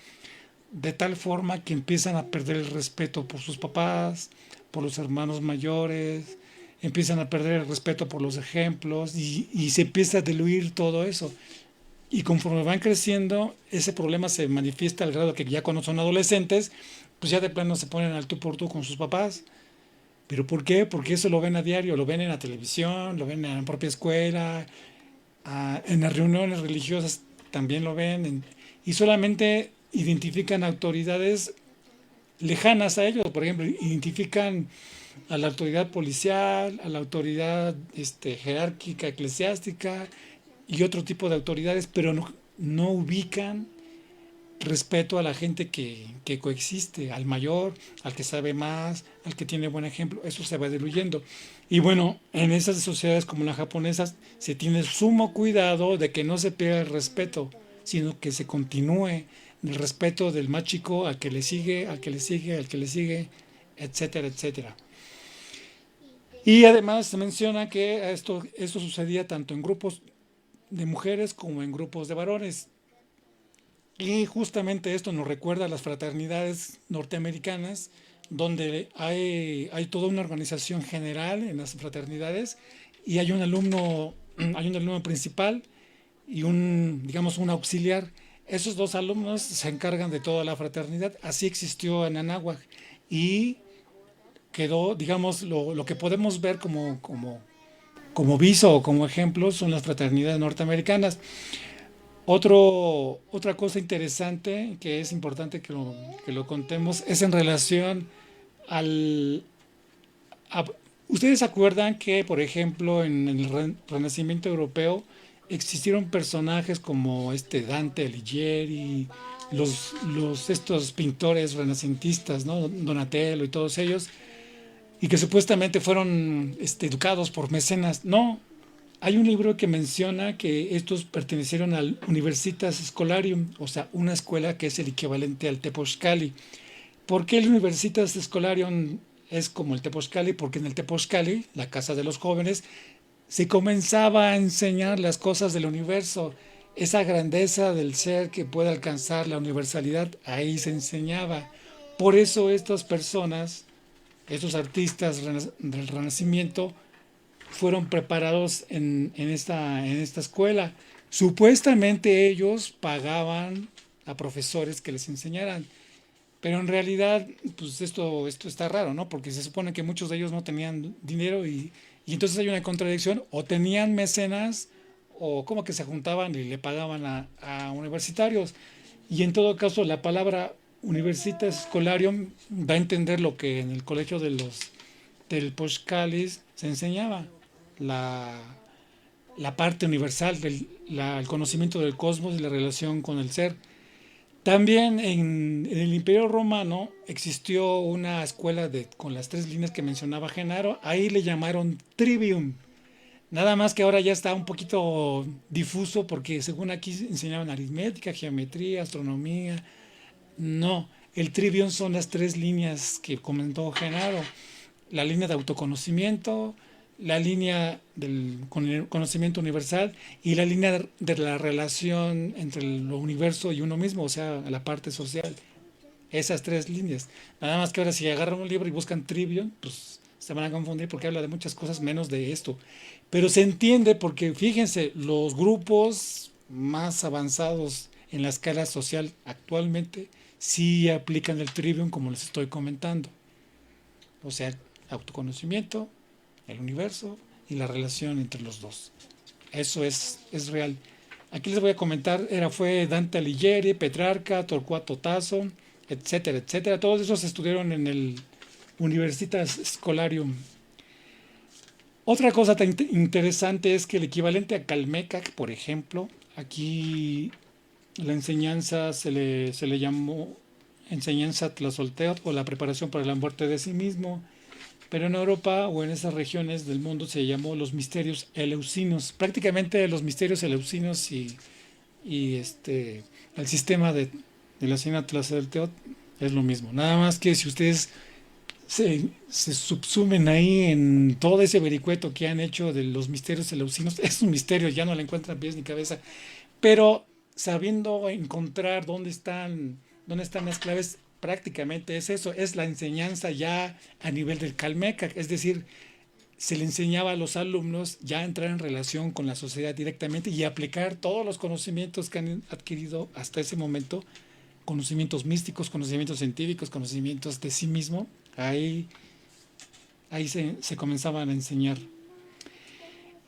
de tal forma que empiezan a perder el respeto por sus papás, por los hermanos mayores, empiezan a perder el respeto por los ejemplos y se empieza a diluir todo eso. Y conforme van creciendo, ese problema se manifiesta al grado que ya cuando son adolescentes, pues ya de plano se ponen al tú por tú con sus papás. ¿Pero por qué? Porque eso lo ven a diario, lo ven en la televisión, lo ven en la propia escuela, en las reuniones religiosas también lo ven, y solamente identifican autoridades lejanas a ellos. Por ejemplo, identifican a la autoridad policial, a la autoridad jerárquica eclesiástica y otro tipo de autoridades, pero no ubican respeto a la gente que coexiste, al mayor, al que sabe más, al que tiene buen ejemplo. Eso se va diluyendo. Y bueno, en esas sociedades como las japonesas se tiene sumo cuidado de que no se pierda el respeto, sino que se continúe el respeto del más chico al que le sigue, al que le sigue, al que le sigue, etcétera, etcétera. Y además se menciona que esto sucedía tanto en grupos de mujeres como en grupos de varones. Y justamente esto nos recuerda a las fraternidades norteamericanas, donde hay toda una organización general en las fraternidades y hay un alumno principal y digamos, un auxiliar. Esos dos alumnos se encargan de toda la fraternidad. Así existió en Anáhuac y quedó, digamos, lo que podemos ver como viso o como ejemplo son las fraternidades norteamericanas. Otra cosa interesante que es importante que lo contemos es en relación al... a- ¿Ustedes se acuerdan que, por ejemplo, en el Renacimiento europeo existieron personajes como Dante Alighieri, estos pintores renacentistas, ¿no? Donatello y todos ellos, y que supuestamente fueron educados por mecenas? No, hay un libro que menciona que estos pertenecieron al Universitas Scholarium, o sea, una escuela que es el equivalente al Tepochcali. ¿Por qué el Universitas Scholarium es como el Tepochcali? Porque en el Tepochcali, la casa de los jóvenes, se comenzaba a enseñar las cosas del universo, esa grandeza del ser que puede alcanzar la universalidad, ahí se enseñaba. Por eso estas personas, estos artistas del Renacimiento, fueron preparados en esta escuela. Supuestamente ellos pagaban a profesores que les enseñaran, pero en realidad, pues esto está raro, ¿no? Porque se supone que muchos de ellos no tenían dinero y entonces hay una contradicción, o tenían mecenas o como que se juntaban y le pagaban a universitarios. Y en todo caso, la palabra Universitas Scholarium da a entender lo que en el colegio del Pochcalis se enseñaba, la, la parte universal el conocimiento del cosmos y la relación con el ser. También en el Imperio Romano existió una escuela con las tres líneas que mencionaba Genaro. Ahí le llamaron Trivium. Nada más que ahora ya está un poquito difuso porque según aquí enseñaban aritmética, geometría, astronomía. No, el Trivium son las tres líneas que comentó Genaro. La línea de autoconocimiento, la línea del conocimiento universal y la línea de la relación entre lo universo y uno mismo, o sea, la parte social. Esas tres líneas. Nada más que ahora si agarran un libro y buscan Trivium, pues se van a confundir porque habla de muchas cosas menos de esto. Pero se entiende porque fíjense, los grupos más avanzados en la escala social actualmente sí aplican el Trivium como les estoy comentando. O sea, autoconocimiento, el universo y la relación entre los dos. Eso es real. Aquí les voy a comentar, fue Dante Alighieri, Petrarca, Torquato Tasso, etcétera, etcétera. Todos esos estudiaron en el Universitas Scholarium. Otra cosa tan interesante es que el equivalente a Calmecac, por ejemplo, aquí la enseñanza se le llamó enseñanza tlazolteotl o la preparación para la muerte de sí mismo. Pero en Europa o en esas regiones del mundo se llamó los misterios eleusinos. Prácticamente los misterios eleusinos y el sistema de la Hacienda Tlatelolteotl es lo mismo. Nada más que si ustedes se subsumen ahí en todo ese vericueto que han hecho de los misterios eleusinos, es un misterio, ya no le encuentran pies ni cabeza, pero sabiendo encontrar dónde están las claves, prácticamente es eso, es la enseñanza ya a nivel del Calmeca, es decir, se le enseñaba a los alumnos ya a entrar en relación con la sociedad directamente y aplicar todos los conocimientos que han adquirido hasta ese momento, conocimientos místicos, conocimientos científicos, conocimientos de sí mismo, ahí se comenzaban a enseñar.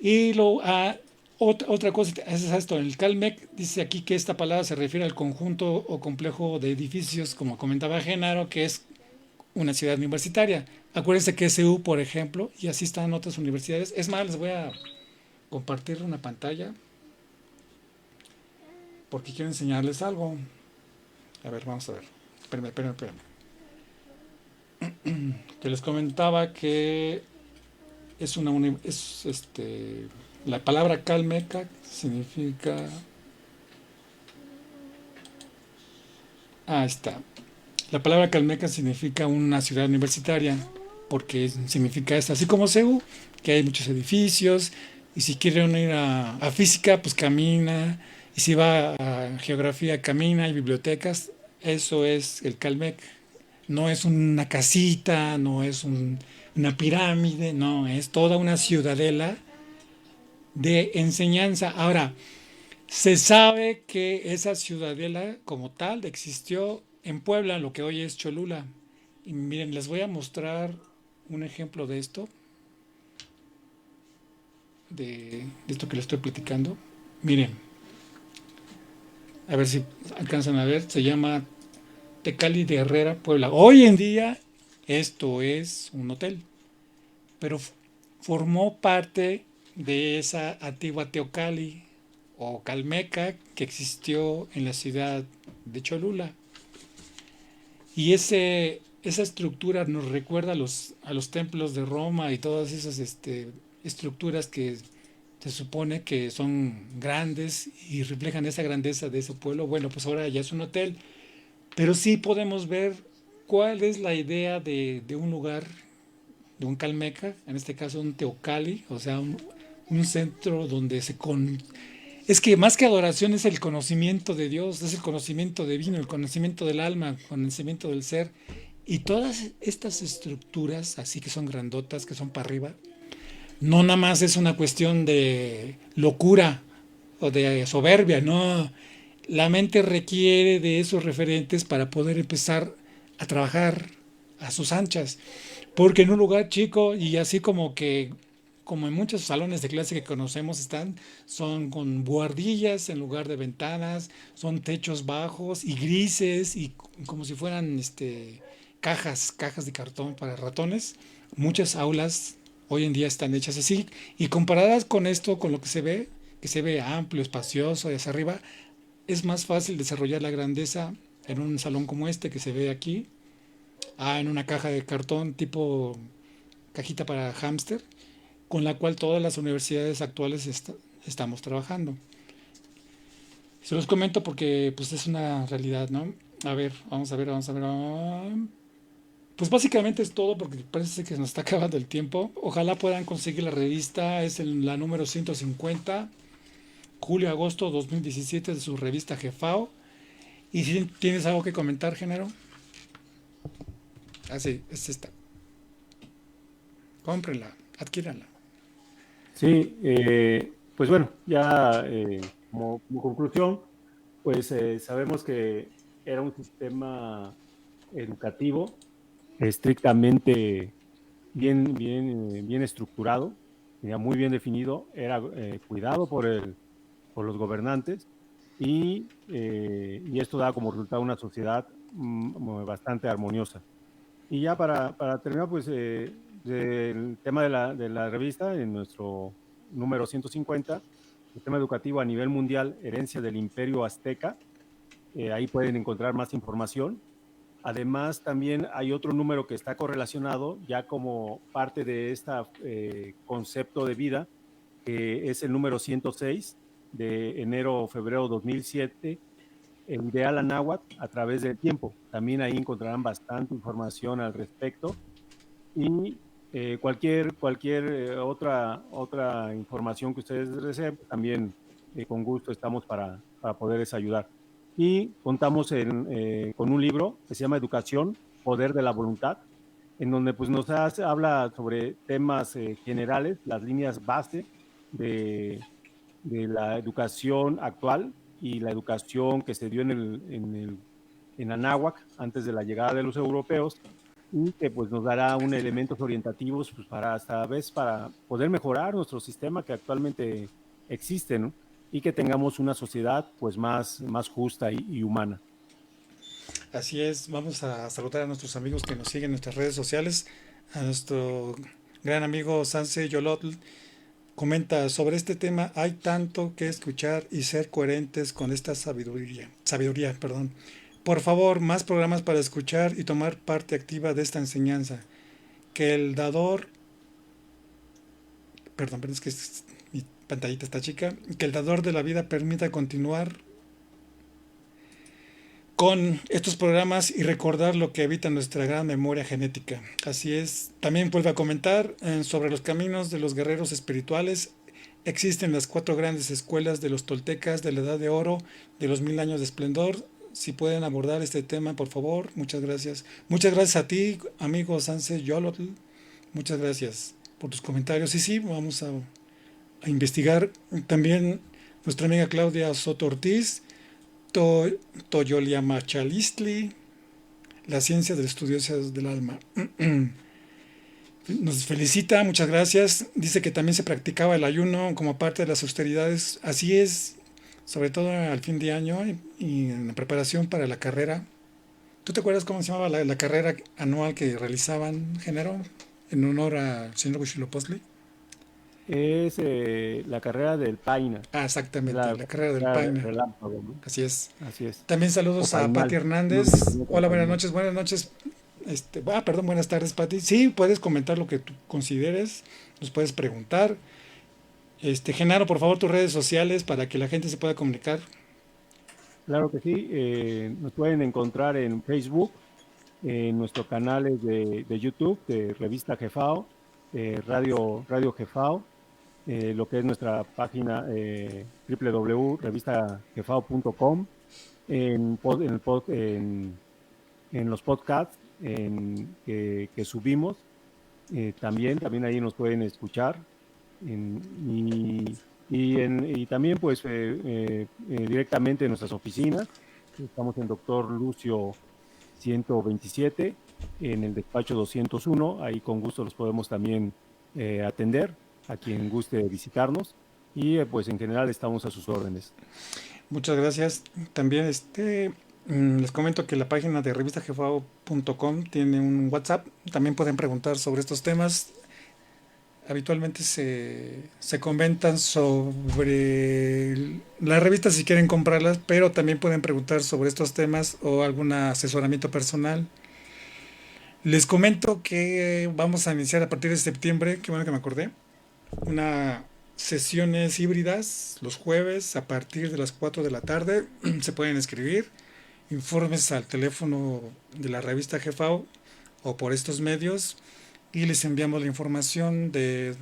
Y otra cosa es esto, el Calmec dice aquí que esta palabra se refiere al conjunto o complejo de edificios, como comentaba Genaro, que es una ciudad universitaria. Acuérdense que SU, por ejemplo, y así están otras universidades. Es más, les voy a compartir una pantalla porque quiero enseñarles algo. A ver, vamos a ver. Espérenme. Que les comentaba que es la palabra Calmeca significa... Ah, está. La palabra Calmeca significa una ciudad universitaria, porque significa esto, así como CEU, que hay muchos edificios, y si quieren ir a física, pues camina, y si va a geografía, camina, hay bibliotecas, eso es el Calmec. No es una casita, no es una pirámide, no, es toda una ciudadela de enseñanza. Ahora, se sabe que esa ciudadela como tal existió en Puebla, lo que hoy es Cholula. Y miren, les voy a mostrar un ejemplo de esto, de esto que les estoy platicando. Miren, a ver si alcanzan a ver, se llama Tecali de Herrera, Puebla. Hoy en día esto es un hotel, pero formó parte de esa antigua Teocali o Calmeca que existió en la ciudad de Cholula. Y esa estructura nos recuerda a los templos de Roma y todas esas estructuras que se supone que son grandes y reflejan esa grandeza de ese pueblo. Bueno, pues ahora ya es un hotel, pero sí podemos ver cuál es la idea de un lugar, de un Calmeca, en este caso un Teocali, o sea, un centro donde es que más que adoración es el conocimiento de Dios, es el conocimiento divino, el conocimiento del alma, el conocimiento del ser. Y todas estas estructuras, así que son grandotas, que son para arriba, no nada más es una cuestión de locura o de soberbia, no. La mente requiere de esos referentes para poder empezar a trabajar a sus anchas. Porque en un lugar chico y así como en muchos salones de clase que conocemos son con buhardillas en lugar de ventanas, son techos bajos y grises y como si fueran cajas de cartón para ratones. Muchas aulas hoy en día están hechas así y comparadas con esto, con lo que se ve amplio, espacioso y hacia arriba, es más fácil desarrollar la grandeza en un salón como este que se ve aquí, en una caja de cartón tipo cajita para hámster, con la cual todas las universidades actuales estamos trabajando. Se los comento porque pues es una realidad, ¿no? A ver, vamos a ver. Pues básicamente es todo porque parece que nos está acabando el tiempo. Ojalá puedan conseguir la revista, es la número 150, julio-agosto 2017 de su revista Jefao. ¿Y si tienes algo que comentar, Genaro? Ah, sí, es esta. Cómprenla, adquiéranla. Sí, pues bueno, ya como conclusión, pues sabemos que era un sistema educativo estrictamente bien estructurado, tenía muy bien definido, era cuidado por los gobernantes y esto da como resultado una sociedad bastante armoniosa. Y ya para terminar, pues el tema de la revista, en nuestro número 150, sistema educativo a nivel mundial, herencia del imperio azteca, ahí pueden encontrar más información. Además, también hay otro número que está correlacionado ya como parte de este concepto de vida, que es el número 106 de enero-febrero 2007, el ideal anáhuac a través del tiempo. También ahí encontrarán bastante información al respecto y cualquier otra información que ustedes deseen, también con gusto estamos para poderles ayudar. Y contamos con un libro que se llama Educación, Poder de la Voluntad, en donde pues habla sobre temas generales, las líneas base de la educación actual y la educación que se dio en Anáhuac antes de la llegada de los europeos, y que pues nos dará un elementos orientativos pues, para esta vez para poder mejorar nuestro sistema que actualmente existe, ¿no? Y que tengamos una sociedad pues más justa y humana. Así es, vamos a saludar a nuestros amigos que nos siguen en nuestras redes sociales, a nuestro gran amigo Sanse Yolotl. Comenta sobre este tema, hay tanto que escuchar y ser coherentes con esta sabiduría, perdón. Por favor, más programas para escuchar y tomar parte activa de esta enseñanza. Que el dador, perdón, es que mi pantallita está chica, que el dador de la vida permita continuar con estos programas y recordar lo que habita nuestra gran memoria genética. Así es. También vuelve a comentar sobre los caminos de los guerreros espirituales. Existen las 4 grandes escuelas de los toltecas de la Edad de Oro, de los 1000 años de esplendor. Si pueden abordar este tema, por favor. Muchas gracias. Muchas gracias a ti, amigo Sanse Yolotl. Muchas gracias por tus comentarios. Y sí, vamos a investigar. También nuestra amiga Claudia Soto Ortiz, Toyoliamachalistli, la ciencia del estudioso del alma. Nos felicita, muchas gracias. Dice que también se practicaba el ayuno como parte de las austeridades. Así es, sobre todo al fin de año y en la preparación para la carrera. ¿Tú te acuerdas cómo se llamaba la carrera anual que realizaban, Genaro, en honor al señor Huitzilopochtli? Es la carrera del Paina. Ah, exactamente, la carrera del Paina. Relámpago, ¿no? Así es. Así es. También saludos a Pati Hernández. Hola, buenas noches, buenas noches. Perdón, buenas tardes, Pati. Sí, puedes comentar lo que tú consideres, nos puedes preguntar. Genaro, por favor, tus redes sociales para que la gente se pueda comunicar. Claro que sí, nos pueden encontrar en Facebook, en nuestros canales de YouTube, de Revista Jefao, Radio Jefao, lo que es nuestra página www.revistajefao.com, en los podcasts que subimos, también ahí nos pueden escuchar, y también pues directamente en nuestras oficinas. Estamos en Doctor Lucio 127, en el despacho 201, ahí con gusto los podemos también atender a quien guste visitarnos, y pues en general estamos a sus órdenes. Muchas gracias. También les comento que la página de revistajefao.com tiene un WhatsApp. También pueden preguntar sobre estos temas. Habitualmente se comentan sobre las revistas si quieren comprarlas, pero también pueden preguntar sobre estos temas o algún asesoramiento personal. Les comento que vamos a iniciar a partir de septiembre, qué bueno que me acordé, unas sesiones híbridas los jueves a partir de las 4 de la tarde. Se pueden escribir informes al teléfono de la revista Jefao o por estos medios, y les enviamos la información del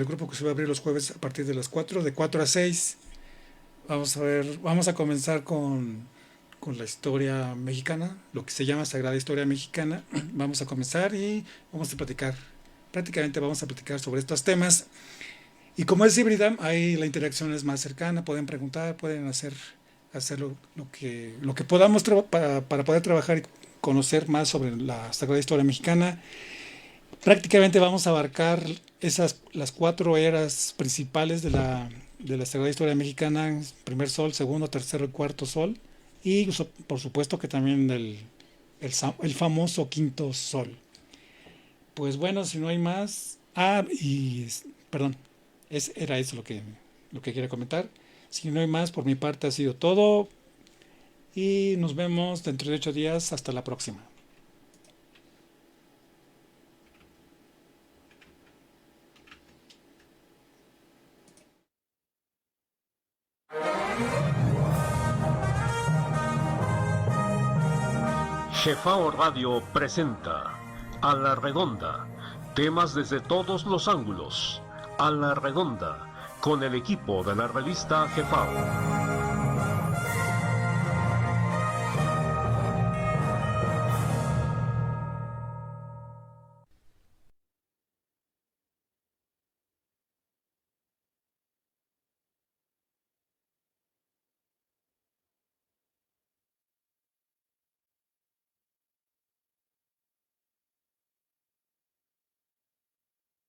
grupo que se va a abrir los jueves a partir de las 4, de 4 a 6. Vamos a comenzar con la historia mexicana, lo que se llama Sagrada Historia Mexicana. Vamos a comenzar y vamos a platicar, prácticamente vamos a platicar sobre estos temas. Y como es híbrida, ahí la interacción es más cercana, pueden preguntar, pueden hacer lo que podamos para poder trabajar y conocer más sobre la Sagrada Historia Mexicana. Prácticamente vamos a abarcar las 4 eras principales de la Sagrada Historia Mexicana: primer sol, segundo, tercero y cuarto sol, y por supuesto que también el famoso quinto sol. Pues bueno, si no hay más, perdón, era eso lo que quería comentar. Si no hay más, por mi parte ha sido todo, y nos vemos dentro de 8 días. Hasta la próxima. Jefao Radio presenta A la Redonda, temas desde todos los ángulos. A la Redonda, con el equipo de la revista Jefao.